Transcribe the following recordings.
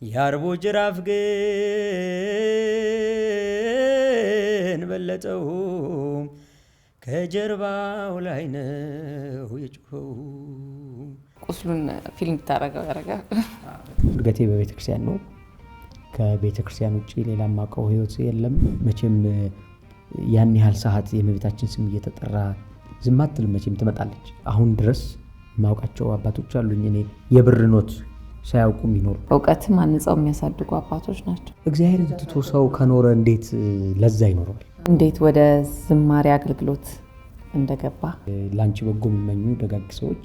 ያርቦ ጅራፍ ግን በለጠው ከጀርባው ላይ ነው የጮኸው። ቁስሉን ፊልም ታረጋው ያረጋ እድገቴ በቤተክርስቲያን ነው። ከቤተክርስቲያን ውጪ ሌላ ማቀው ህይወት የለም። መቼም ያን ያህል ሰዓት የእመቤታችን ስም እየተጠራ ዝም አትል፣ መቼም ትመጣለች። አሁን ድረስ ማውቃቸው አባቶች አሉኝ እኔ የብር ኖት ሳያውቁ የሚኖሩ እውቀትም አንጻው የሚያሳድጉ አባቶች ናቸው። እግዚአብሔርን ትቶ ሰው ከኖረ እንዴት ለዛ ይኖረዋል? እንዴት ወደ ዝማሬ አገልግሎት እንደገባ ላንቺ በጎ የሚመኙ ደጋግ ሰዎች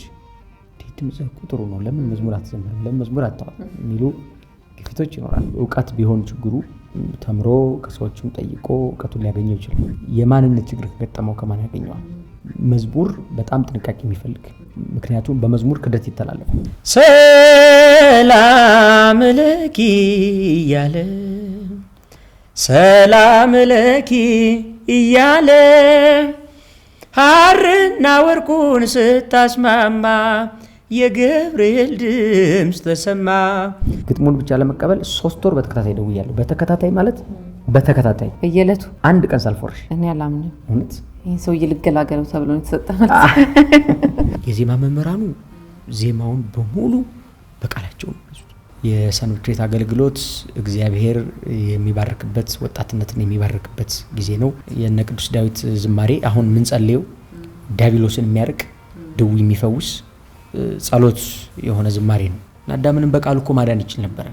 ድምጽህ ቁጥሩ ነው፣ ለምን መዝሙር አትዘምርም፣ ለምን መዝሙር አታወጣም የሚሉ ግፊቶች ይኖራሉ። እውቀት ቢሆን ችግሩ ተምሮ ከሰዎችም ጠይቆ እውቀቱን ሊያገኘው ይችላል። የማንነት ችግር ከገጠመው ከማን ያገኘዋል? መዝሙር በጣም ጥንቃቄ የሚፈልግ፣ ምክንያቱም በመዝሙር ክደት ይተላለፋል። ሰላም ለኪ እያለ ሰላም ለኪ እያለ ሐርና ወርቁን ስታስማማ የገብርኤል ድምፅ ተሰማ። ግጥሙን ብቻ ለመቀበል 3 ወር በተከታታይ ደውያለሁ። በተከታታይ ማለት በተከታታይ በየዕለቱ አንድ ቀን ሳልፎርሽ። እኔ አላምንም። እውነት ይሄን ሰው ይልገላገለው ተብሎ ነው የተሰጠው። የዜማ መምህራኑ ዜማውን በሙሉ በቃላቸው ነው። የሰንበት ቤት አገልግሎት እግዚአብሔር የሚባርክበት ወጣትነትን የሚባርክበት ጊዜ ነው። የነ ቅዱስ ዳዊት ዝማሬ አሁን ምን ጸልየው ዲያብሎስን የሚያርቅ ድው የሚፈውስ ጸሎት የሆነ ዝማሬ ነው። አዳምንም በቃሉ እኮ ማዳን ይችል ነበር።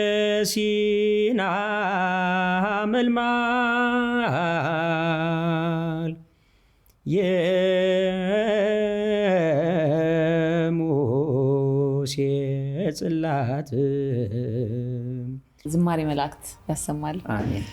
የሲና መልማል የሙሴ ጽላት ዝማሬ መላእክት ያሰማል። አሜን።